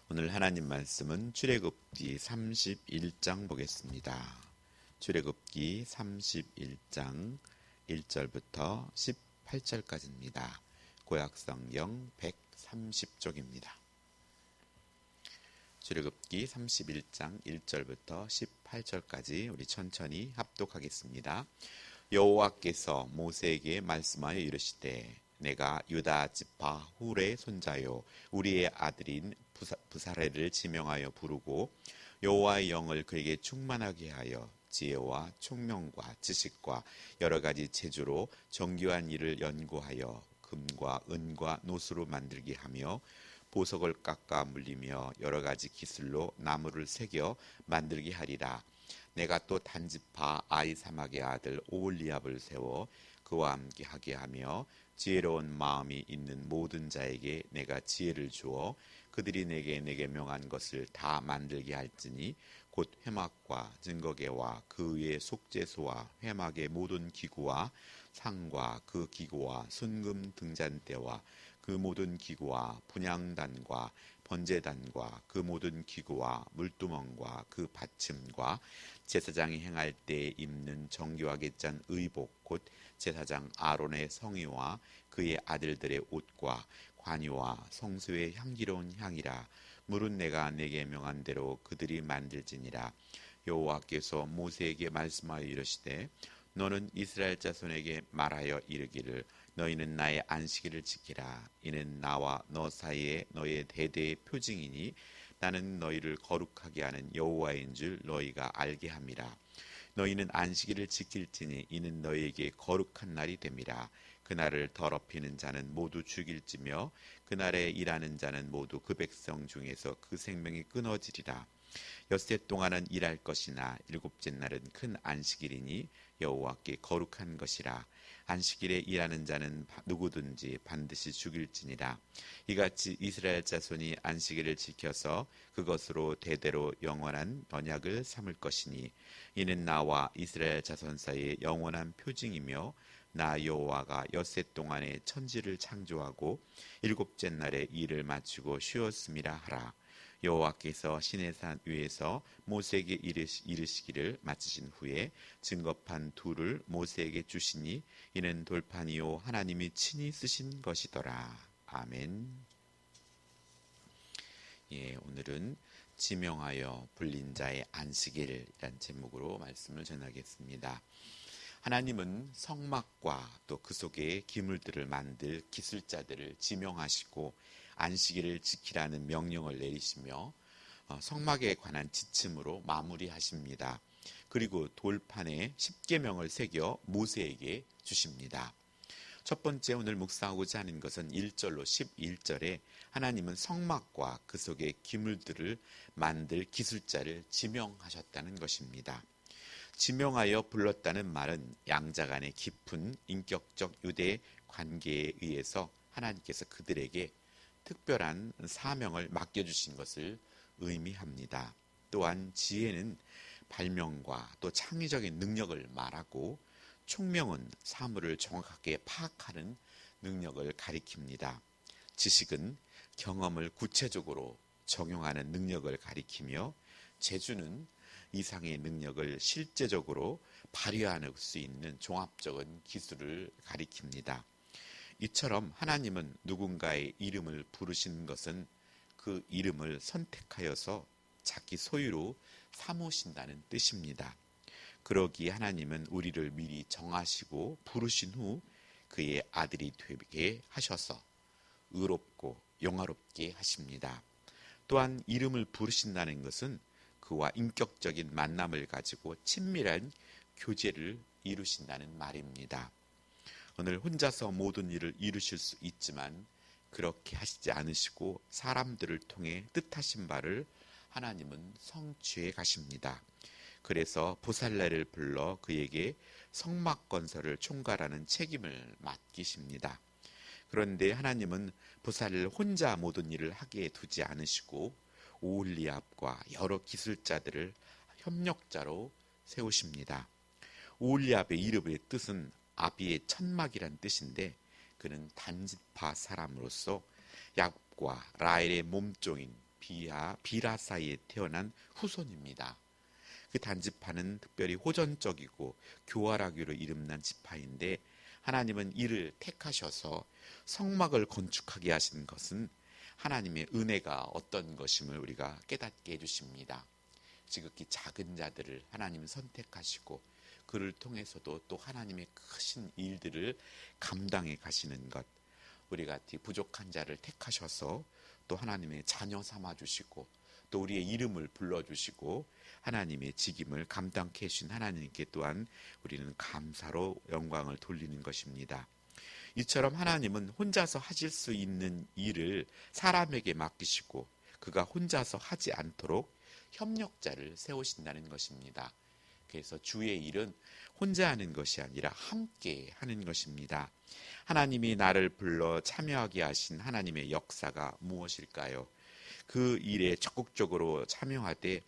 오늘 하나님 말씀은 출애굽기 31장 보겠습니다. 출애굽기 31장 1절부터 18절까지입니다. 구약성경 130쪽입니다. 출애굽기 31장 1절부터 18절까지 우리 천천히 합독하겠습니다. 여호와께서 모세에게 말씀하여 이르시되 내가 유다 지파 훌의 손자요 우리의 아들인 부사레를 지명하여 부르고 여호와의 영을 그에게 충만하게 하여 지혜와 총명과 지식과 여러 가지 재주로 정교한 일을 연구하여 금과 은과 노수로 만들게 하며 보석을 깎아 물리며 여러 가지 기술로 나무를 새겨 만들게 하리라. 내가 또 단지파 아이사막의 아들 오홀리압을 세워 그와 함께 하게 하며 지혜로운 마음이 있는 모든 자에게 내가 지혜를 주어 그들이 내게 명한 것을 다 만들게 할지니 곧 회막과 증거계와 그 위에 속죄소와 회막의 모든 기구와 상과 그 기구와 순금 등잔대와 그 모든 기구와 분향단과 번제단과 그 모든 기구와 물두멍과 그 받침과 제사장이 행할 때 입는 정교하게 짠 의복 곧 제사장 아론의 성의와 그의 아들들의 옷과 관유와 성소의 향기로운 향이라. 물은 내가 내게 명한 대로 그들이 만들지니라. 여호와께서 모세에게 말씀하여 이르시되 너는 이스라엘 자손에게 말하여 이르기를 너희는 나의 안식일을 지키라. 이는 나와 너 사이에 너의 대대의 표징이니 나는 너희를 거룩하게 하는 여호와인 줄 너희가 알게 함이라. 너희는 안식일을 지킬지니 이는 너희에게 거룩한 날이 됨이라. 그날을 더럽히는 자는 모두 죽일지며 그날에 일하는 자는 모두 그 백성 중에서 그 생명이 끊어지리라. 엿새 동안은 일할 것이나 일곱째 날은 큰 안식일이니 여호와께 거룩한 것이라. 안식일에 일하는 자는 누구든지 반드시 죽일지니라. 이같이 이스라엘 자손이 안식일을 지켜서 그것으로 대대로 영원한 언약을 삼을 것이니 이는 나와 이스라엘 자손 사이의 영원한 표징이며 나 여호와가 엿새 동안에 천지를 창조하고 일곱째 날에 일을 마치고 쉬었음이라 하라. 여호와께서 시내산 위에서 모세에게 이르시기를 마치신 후에 증거판 둘을 모세에게 주시니 이는 돌판이요 하나님이 친히 쓰신 것이더라. 아멘. 오늘은 지명하여 불린 자의 안식일이란 제목으로 말씀을 전하겠습니다. 하나님은 성막과 또 그 속에 기물들을 만들 기술자들을 지명하시고 안식일을 지키라는 명령을 내리시며 성막에 관한 지침으로 마무리하십니다. 그리고 돌판에 십계명을 새겨 모세에게 주십니다. 첫 번째 오늘 묵상하고자 하는 것은 1절로 11절에 하나님은 성막과 그 속의 기물들을 만들 기술자를 지명하셨다는 것입니다. 지명하여 불렀다는 말은 양자 간의 깊은 인격적 유대 관계에 의해서 하나님께서 그들에게 특별한 사명을 맡겨주신 것을 의미합니다. 또한 지혜는 발명과 또 창의적인 능력을 말하고 총명은 사물을 정확하게 파악하는 능력을 가리킵니다. 지식은 경험을 구체적으로 적용하는 능력을 가리키며 재주는 이상의 능력을 실제적으로 발휘할 수 있는 종합적인 기술을 가리킵니다. 이처럼 하나님은 누군가의 이름을 부르시는 것은 그 이름을 선택하여서 자기 소유로 삼으신다는 뜻입니다. 그러기에 하나님은 우리를 미리 정하시고 부르신 후 그의 아들이 되게 하셔서 의롭고 영화롭게 하십니다. 또한 이름을 부르신다는 것은 그와 인격적인 만남을 가지고 친밀한 교제를 이루신다는 말입니다. 오늘 혼자서 모든 일을 이루실 수 있지만 그렇게 하시지 않으시고 사람들을 통해 뜻하신 바를 하나님은 성취해 가십니다. 그래서 보살레를 불러 그에게 성막 건설을 총괄하는 책임을 맡기십니다. 그런데 하나님은 보살레를 혼자 모든 일을 하게 두지 않으시고 오홀리압과 여러 기술자들을 협력자로 세우십니다. 오홀리압의 이름의 뜻은 아비의 천막이란 뜻인데 그는 단지파 사람으로서 야곱과 라헬의 몸종인 비라사에 태어난 후손입니다. 그 단지파는 특별히 호전적이고 교활하기로 이름난 지파인데 하나님은 이를 택하셔서 성막을 건축하게 하신 것은 하나님의 은혜가 어떤 것임을 우리가 깨닫게 해주십니다. 지극히 작은 자들을 하나님은 선택하시고 그를 통해서도 또 하나님의 크신 일들을 감당해 가시는 것, 우리 같이 부족한 자를 택하셔서 또 하나님의 자녀 삼아주시고 또 우리의 이름을 불러주시고 하나님의 직임을 감당케 해주신 하나님께 또한 우리는 감사로 영광을 돌리는 것입니다. 이처럼 하나님은 혼자서 하실 수 있는 일을 사람에게 맡기시고 그가 혼자서 하지 않도록 협력자를 세우신다는 것입니다. 그래서 주의 일은 혼자 하는 것이 아니라 함께 하는 것입니다. 하나님이 나를 불러 참여하게 하신 하나님의 역사가 무엇일까요? 그 일에 적극적으로 참여하되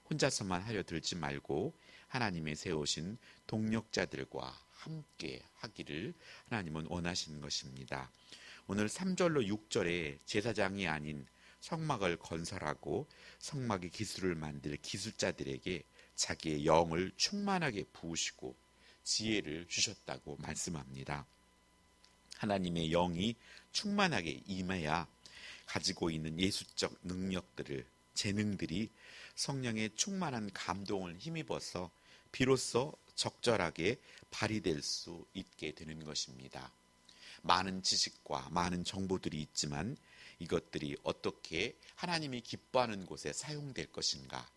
혼자서만 하려 들지 말고 하나님의 세우신 동력자들과 함께 하기를 하나님은 원하시는 것입니다. 오늘 3절로 6절에 제사장이 아닌 성막을 건설하고 성막의 기술을 만들 기술자들에게 자기의 영을 충만하게 부으시고 지혜를 주셨다고 말씀합니다. 하나님의 영이 충만하게 임해야 가지고 있는 예수적 능력들을, 재능들이 성령의 충만한 감동을 힘입어서 비로소 적절하게 발휘될 수 있게 되는 것입니다. 많은 지식과 많은 정보들이 있지만 이것들이 어떻게 하나님이 기뻐하는 곳에 사용될 것인가?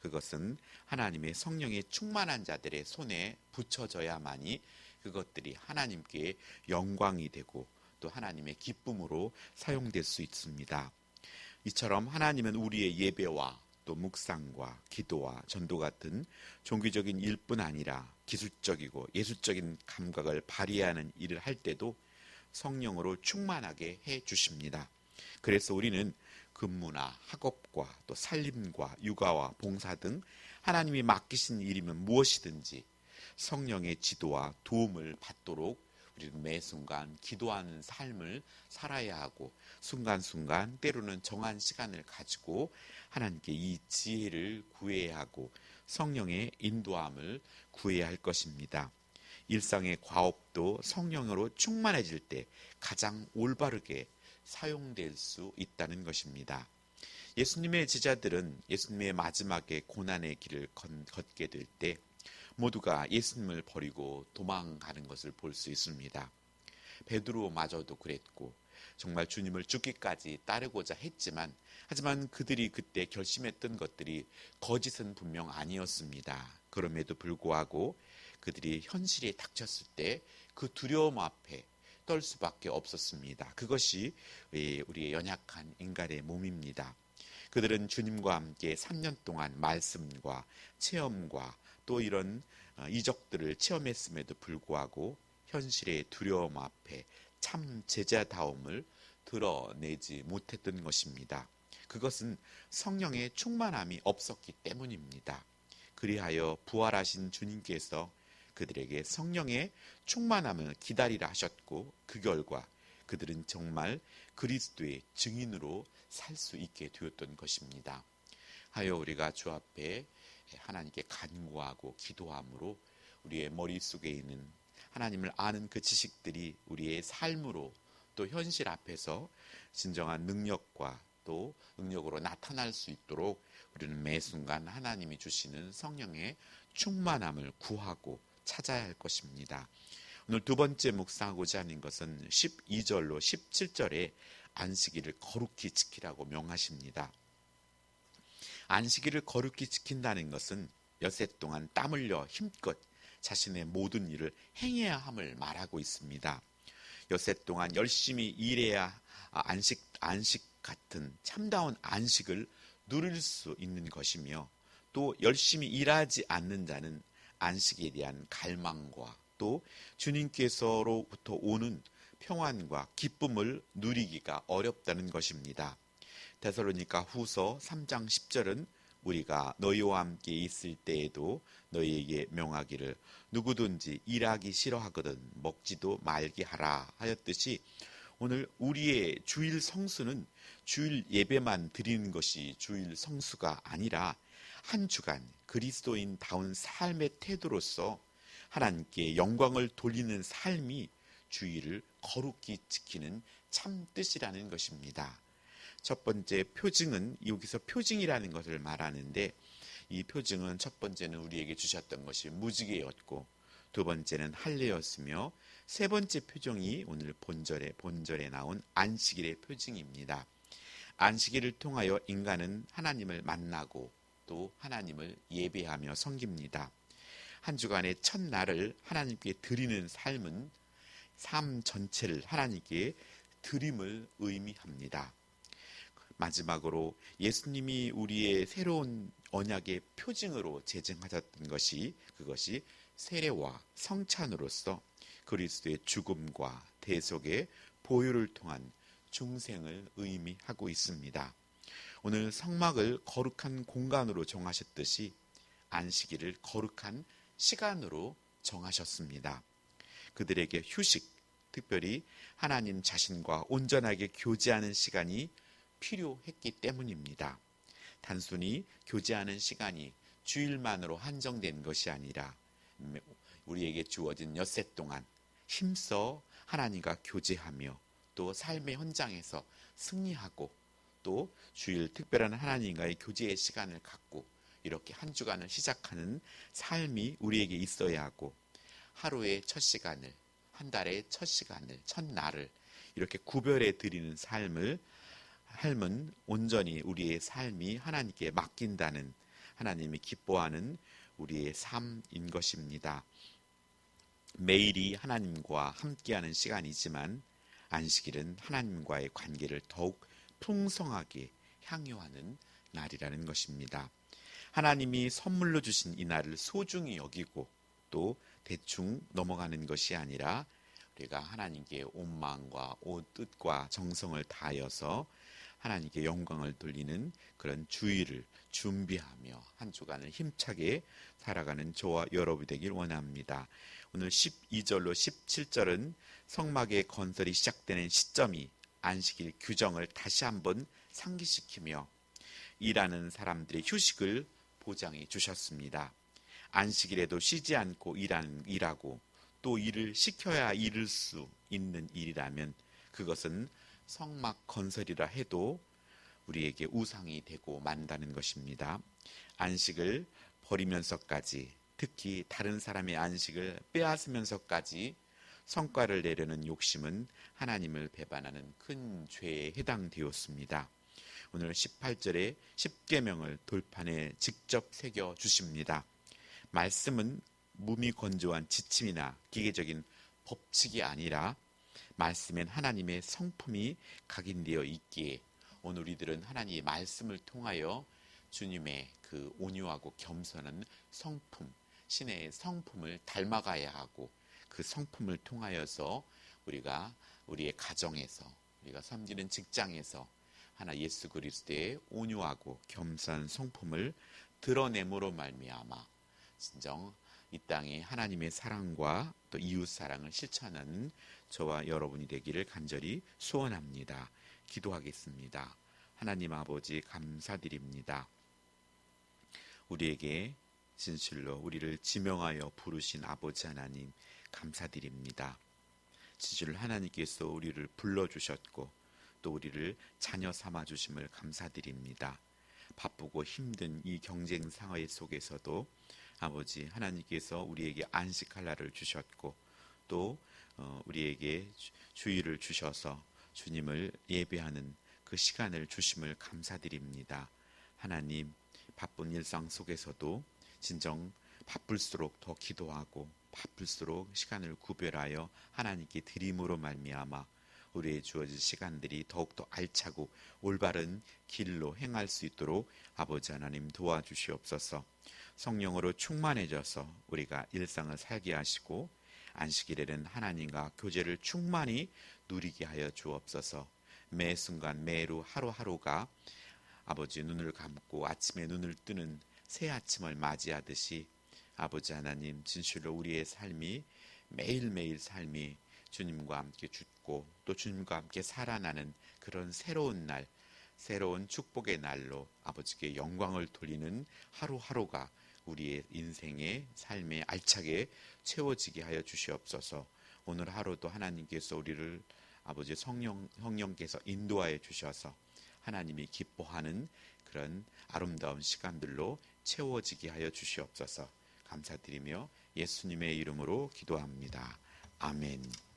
그것은 하나님의 성령의 충만한 자들의 손에 붙여져야만이 그것들이 하나님께 영광이 되고 또 하나님의 기쁨으로 사용될 수 있습니다. 이처럼 하나님은 우리의 예배와 또 묵상과 기도와 전도 같은 종교적인 일뿐 아니라 기술적이고 예술적인 감각을 발휘하는 일을 할 때도 성령으로 충만하게 해 주십니다. 그래서 우리는 근무나 학업과 또 살림과 육아와 봉사 등 하나님이 맡기신 일이면 무엇이든지 성령의 지도와 도움을 받도록 우리는 매 순간 기도하는 삶을 살아야 하고 순간순간 때로는 정한 시간을 가지고 하나님께 이 지혜를 구해야 하고 성령의 인도함을 구해야 할 것입니다. 일상의 과업도 성령으로 충만해질 때 가장 올바르게 사용될 수 있다는 것입니다. 예수님의 제자들은 예수님의 마지막에 고난의 길을 걷게 될 때 모두가 예수님을 버리고 도망가는 것을 볼 수 있습니다. 베드로마저도 그랬고 정말 주님을 죽기까지 따르고자 했지만 하지만 그들이 그때 결심했던 것들이 거짓은 분명 아니었습니다. 그럼에도 불구하고 그들이 현실에 닥쳤을 때 그 두려움 앞에 떨 수밖에 없었습니다. 그것이 우리의 연약한 인간의 몸입니다. 그들은 주님과 함께 3년 동안 말씀과 체험과 또 이런 이적들을 체험했음에도 불구하고 현실의 두려움 앞에 참 제자다움을 드러내지 못했던 것입니다. 그것은 성령의 충만함이 없었기 때문입니다. 그리하여 부활하신 주님께서 그들에게 성령의 충만함을 기다리라 하셨고 그 결과 그들은 정말 그리스도의 증인으로 살 수 있게 되었던 것입니다. 하여 우리가 주 앞에 하나님께 간구하고 기도함으로 우리의 머릿속에 있는 하나님을 아는 그 지식들이 우리의 삶으로 또 현실 앞에서 진정한 능력과 또 능력으로 나타날 수 있도록 우리는 매 순간 하나님이 주시는 성령의 충만함을 구하고 찾아야 할 것입니다. 오늘 두 번째 묵상하고자 하는 것은 12절로 17절에 안식일을 거룩히 지키라고 명하십니다. 안식일을 거룩히 지킨다는 것은 엿새 동안 땀 흘려 힘껏 자신의 모든 일을 행해야 함을 말하고 있습니다. 엿새 동안 열심히 일해야 안식 같은 참다운 안식을 누릴 수 있는 것이며 또 열심히 일하지 않는 자는 안식에 대한 갈망과 또 주님께서로부터 오는 평안과 기쁨을 누리기가 어렵다는 것입니다. 데살로니가 후서 3장 10절은 우리가 너희와 함께 있을 때에도 너희에게 명하기를 누구든지 일하기 싫어하거든 먹지도 말게 하라 하였듯이 오늘 우리의 주일 성수는 주일 예배만 드리는 것이 주일 성수가 아니라 한 주간 그리스도인다운 삶의 태도로서 하나님께 영광을 돌리는 삶이 주일을 거룩히 지키는 참 뜻이라는 것입니다. 첫 번째 표징은 여기서 표징이라는 것을 말하는데, 이 표징은 첫 번째는 우리에게 주셨던 것이 무지개였고, 두 번째는 할례였으며, 세 번째 표징이 오늘 본절에 나온 안식일의 표징입니다. 안식일을 통하여 인간은 하나님을 만나고 또 하나님을 예배하며 섬깁니다. 한 주간의 첫날을 하나님께 드리는 삶은 삶 전체를 하나님께 드림을 의미합니다. 마지막으로 예수님이 우리의 새로운 언약의 표징으로 제정하셨던 것이, 그것이 세례와 성찬으로서 그리스도의 죽음과 대속의 보혈을 통한 중생을 의미하고 있습니다. 오늘 성막을 거룩한 공간으로 정하셨듯이 안식일을 거룩한 시간으로 정하셨습니다. 그들에게 휴식, 특별히 하나님 자신과 온전하게 교제하는 시간이 필요했기 때문입니다. 단순히 교제하는 시간이 주일만으로 한정된 것이 아니라 우리에게 주어진 엿새 동안 힘써 하나님과 교제하며 또 삶의 현장에서 승리하고 또 주일 특별한 하나님과의 교제의 시간을 갖고 이렇게 한 주간을 시작하는 삶이 우리에게 있어야 하고, 하루의 첫 시간을, 한 달의 첫 시간을, 첫날을 이렇게 구별해 드리는 삶은 온전히 우리의 삶이 하나님께 맡긴다는, 하나님이 기뻐하는 우리의 삶인 것입니다. 매일이 하나님과 함께하는 시간이지만 안식일은 하나님과의 관계를 더욱 풍성하게 향유하는 날이라는 것입니다. 하나님이 선물로 주신 이 날을 소중히 여기고 또 대충 넘어가는 것이 아니라 우리가 하나님께 온 마음과 온 뜻과 정성을 다하여서 하나님께 영광을 돌리는 그런 주일을 준비하며 한 주간을 힘차게 살아가는 저와 여러분이 되길 원합니다. 오늘 12절로 17절은 성막의 건설이 시작되는 시점이 안식일 규정을 다시 한번 상기시키며 일하는 사람들의 휴식을 보장해 주셨습니다. 안식일에도 쉬지 않고 일하고 또 일을 시켜야 이룰 수 있는 일이라면 그것은 성막 건설이라 해도 우리에게 우상이 되고 만다는 것입니다. 안식을 버리면서까지, 특히 다른 사람의 안식을 빼앗으면서까지 성과를 내려는 욕심은 하나님을 배반하는 큰 죄에 해당되었습니다. 오늘 18절에 십계명을 돌판에 직접 새겨 주십니다. 말씀은 무미건조한 지침이나 기계적인 법칙이 아니라 말씀엔 하나님의 성품이 각인되어 있기에 오늘 우리들은 하나님의 말씀을 통하여 주님의 그 온유하고 겸손한 성품, 신의 성품을 닮아가야 하고, 그 성품을 통하여서 우리가 우리의 가정에서, 우리가 섬기는 직장에서 하나 예수 그리스도의 온유하고 겸손한 성품을 드러냄으로 말미암아 진정 이 땅에 하나님의 사랑과 또 이웃 사랑을 실천하는 저와 여러분이 되기를 간절히 소원합니다. 기도하겠습니다. 하나님 아버지 감사드립니다. 우리에게 진실로 우리를 지명하여 부르신 아버지 하나님 감사드립니다. 진실로 하나님께서 우리를 불러주셨고 또 우리를 자녀 삼아주심을 감사드립니다. 바쁘고 힘든 이 경쟁 사회 속에서도 아버지 하나님께서 우리에게 안식할 날을 주셨고 또 우리에게 주일을 주셔서 주님을 예배하는 그 시간을 주심을 감사드립니다. 하나님, 바쁜 일상 속에서도 진정 바쁠수록 더 기도하고 바쁠수록 시간을 구별하여 하나님께 드림으로 말미암아 우리의 주어진 시간들이 더욱더 알차고 올바른 길로 행할 수 있도록 아버지 하나님 도와주시옵소서. 성령으로 충만해져서 우리가 일상을 살게 하시고 안식일에는 하나님과 교제를 충만히 누리게 하여 주옵소서. 매 순간 매루 하루하루가 아버지 눈을 감고 아침에 눈을 뜨는 새 아침을 맞이하듯이 아버지 하나님 진실로 우리의 삶이 매일매일 삶이 주님과 함께 죽고 또 주님과 함께 살아나는 그런 새로운 날, 새로운 축복의 날로 아버지께 영광을 돌리는 하루하루가 우리의 인생의 삶에 알차게 채워지게 하여 주시옵소서. 오늘 하루도 하나님께서 우리를 아버지 성령께서 인도하여 주셔서 하나님이 기뻐하는 그런 아름다운 시간들로 채워지게 하여 주시옵소서. 감사드리며 예수님의 이름으로 기도합니다. 아멘.